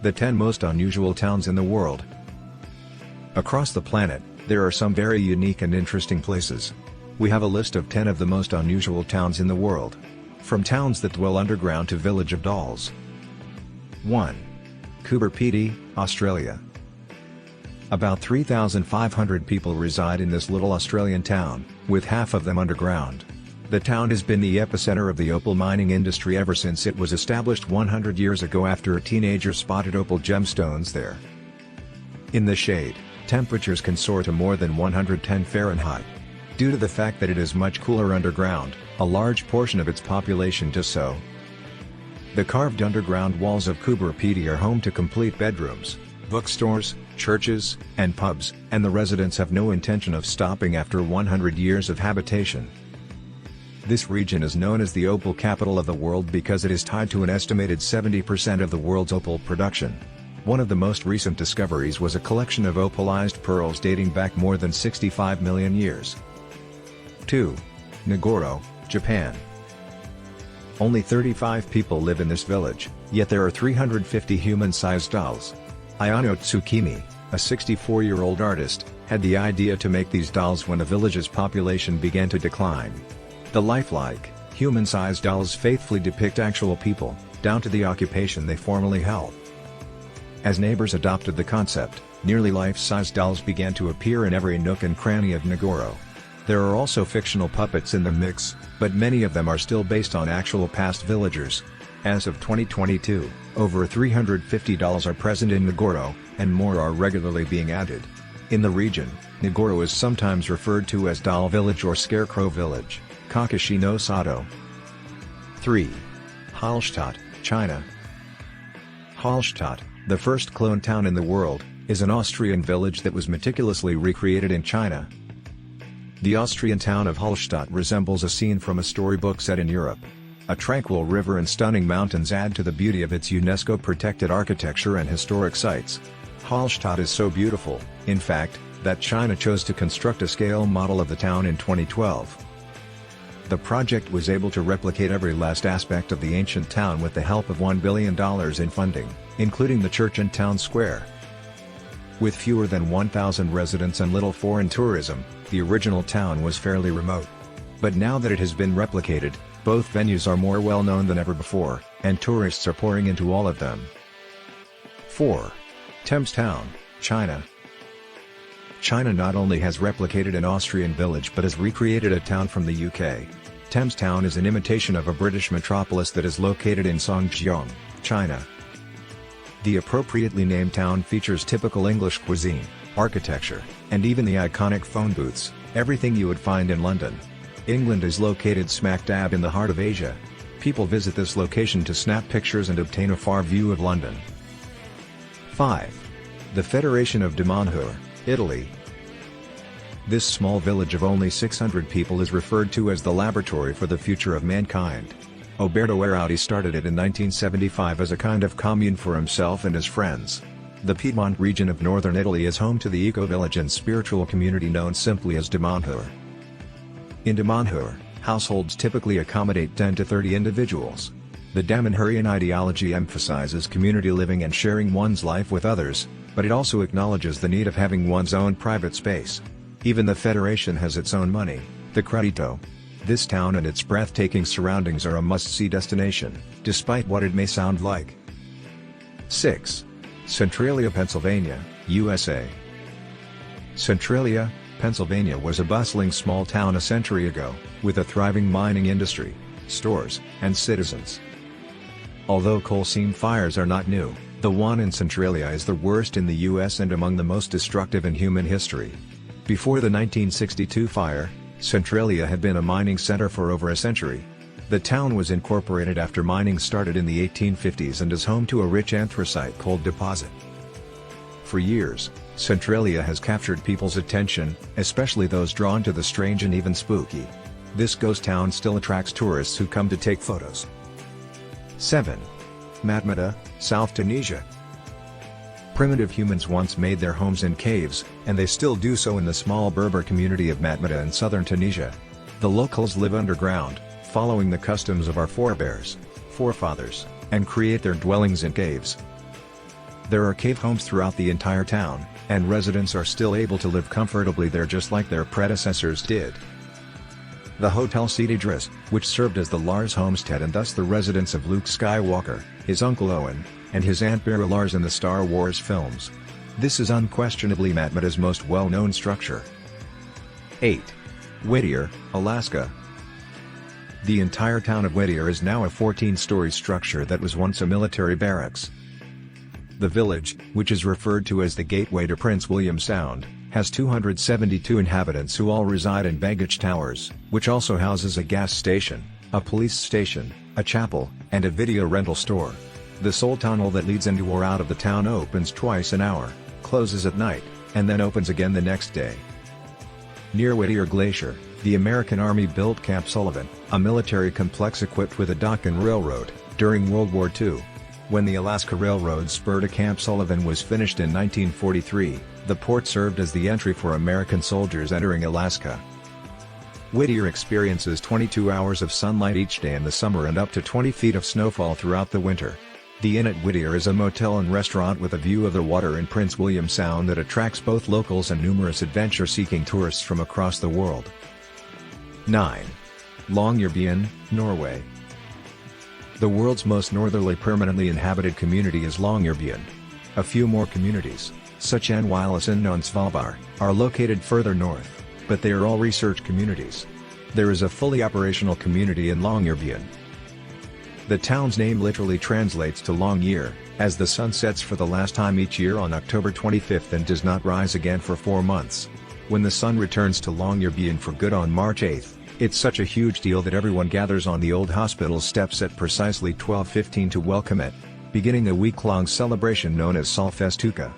The 10 most unusual towns in the world. Across the planet, there are some very unique and interesting places. We have a list of 10 of the most unusual towns in the world. From towns that dwell underground to village of dolls. 1. Coober, Pedy, Australia. About 3,500 people reside in this little Australian town, with half of them underground. The town has been the epicenter of the opal mining industry ever since it was established 100 years ago after a teenager spotted opal gemstones there. In the shade, temperatures can soar to more than 110 Fahrenheit. Due to the fact that it is much cooler underground, a large portion of its population does so. The carved underground walls of Coober, Pedy are home to complete bedrooms, bookstores, churches, and pubs, and the residents have no intention of stopping after 100 years of habitation. This region is known as the opal capital of the world because it is tied to an estimated 70% of the world's opal production. One of the most recent discoveries was a collection of opalized pearls dating back more than 65 million years. 2. Nagoro, Japan. Only 35 people live in this village, yet there are 350 human-sized dolls. Ayano Tsukimi, a 64-year-old artist, had the idea to make these dolls when the village's population began to decline. The lifelike, human-sized dolls faithfully depict actual people, down to the occupation they formerly held. As neighbors adopted the concept, nearly life-size dolls began to appear in every nook and cranny of Nagoro. There are also fictional puppets in the mix, but many of them are still based on actual past villagers. As of 2022, over 350 dolls are present in Nagoro, and more are regularly being added. In the region, Nagoro is sometimes referred to as Doll Village or Scarecrow Village. Kakashi no Sato. 3. Hallstatt, China. Hallstatt, the first clone town in the world, is an Austrian village that was meticulously recreated in China. The Austrian town of Hallstatt resembles a scene from a storybook set in Europe. A tranquil river and stunning mountains add to the beauty of its UNESCO-protected architecture and historic sites. Hallstatt is so beautiful, in fact, that China chose to construct a scale model of the town in 2012. The project was able to replicate every last aspect of the ancient town with the help of $1 billion in funding, including the church and town square. With fewer than 1,000 residents and little foreign tourism, the original town was fairly remote. But now that it has been replicated, both venues are more well known than ever before, and tourists are pouring into all of them. 4. Thames Town, China. China not only has replicated an Austrian village but has recreated a town from the UK. Thames Town is an imitation of a British metropolis that is located in Songjiang, China. The appropriately named town features typical English cuisine, architecture, and even the iconic phone booths, everything you would find in London. England is located smack dab in the heart of Asia. People visit this location to snap pictures and obtain a far view of London. 5. The Federation of Damanhur, Italy. This small village of only 600 people is referred to as the laboratory for the future of mankind. Oberto Erotti started it in 1975 as a kind of commune for himself and his friends. The Piedmont region of northern Italy is home to the eco-village and spiritual community known simply as Damanhur. In Damanhur, households typically accommodate 10 to 30 individuals. The Damanhurian ideology emphasizes community living and sharing one's life with others, but it also acknowledges the need of having one's own private space. Even the Federation has its own money, the Credito. This town and its breathtaking surroundings are a must-see destination, despite what it may sound like. 6. Centralia, Pennsylvania, USA. Centralia, Pennsylvania was a bustling small town a century ago, with a thriving mining industry, stores, and citizens. Although coal seam fires are not new, the one in Centralia is the worst in the US and among the most destructive in human history. Before the 1962 fire, Centralia had been a mining center for over a century. The town was incorporated after mining started in the 1850s and is home to a rich anthracite coal deposit. For years, Centralia has captured people's attention, especially those drawn to the strange and even spooky. This ghost town still attracts tourists who come to take photos. 7. Madmata, South Tunisia. Primitive humans once made their homes in caves, and they still do so in the small Berber community of Matmata in southern Tunisia. The locals live underground, following the customs of our forefathers, and create their dwellings in caves. There are cave homes throughout the entire town, and residents are still able to live comfortably there just like their predecessors did. The Hotel Cedidris, which served as the Lars homestead and thus the residence of Luke Skywalker, his uncle Owen, and his aunt Beru Lars in the Star Wars films. This is unquestionably Matmata's most well-known structure. 8. Whittier, Alaska. The entire town of Whittier is now a 14-story structure that was once a military barracks. The village, which is referred to as the Gateway to Prince William Sound, has 272 inhabitants who all reside in baggage towers, which also houses a gas station, a police station, a chapel, and a video rental store. The sole tunnel that leads into or out of the town opens twice an hour, closes at night, and then opens again the next day. Near Whittier Glacier, the American Army built Camp Sullivan, a military complex equipped with a dock and railroad, during World War II. When the Alaska Railroad spur to Camp Sullivan was finished in 1943, the port served as the entry for American soldiers entering Alaska. Whittier experiences 22 hours of sunlight each day in the summer and up to 20 feet of snowfall throughout the winter. The Inn at Whittier is a motel and restaurant with a view of the water in Prince William Sound that attracts both locals and numerous adventure-seeking tourists from across the world. 9. Longyearbyen, Norway. The world's most northerly permanently inhabited community is Longyearbyen. A few more communities, such as Nylesen on Svalbard, are located further north, but they are all research communities. There is a fully operational community in Longyearbyen. The town's name literally translates to long year, as the sun sets for the last time each year on October 25th and does not rise again for 4 months. When the sun returns to Longyearbyen for good on March 8th, it's such a huge deal that everyone gathers on the old hospital steps at precisely 12:15 to welcome it, beginning a week-long celebration known as Solfestuka.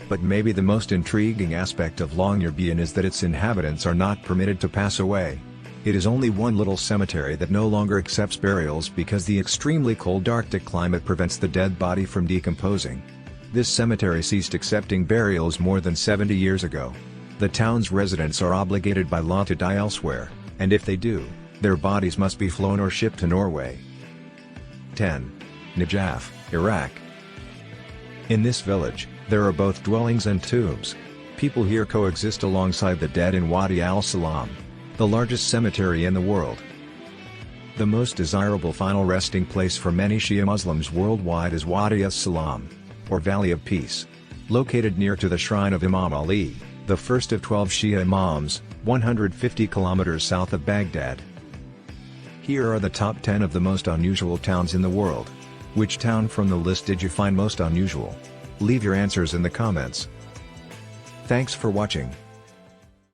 But maybe the most intriguing aspect of Longyearbyen is that its inhabitants are not permitted to pass away. It is only one little cemetery that no longer accepts burials because the extremely cold Arctic climate prevents the dead body from decomposing. This cemetery ceased accepting burials more than 70 years ago. The town's residents are obligated by law to die elsewhere, and if they do, their bodies must be flown or shipped to Norway. 10. Najaf, Iraq. In this village, there are both dwellings and tombs. People here coexist alongside the dead in Wadi al-Salam, the largest cemetery in the world. The most desirable final resting place for many Shia Muslims worldwide is Wadi al-Salam, or Valley of Peace. Located near to the shrine of Imam Ali, the first of 12 Shia Imams, 150 kilometers south of Baghdad. Here are the top 10 of the most unusual towns in the world. Which town from the list did you find most unusual? Leave your answers in the comments. Thanks for watching.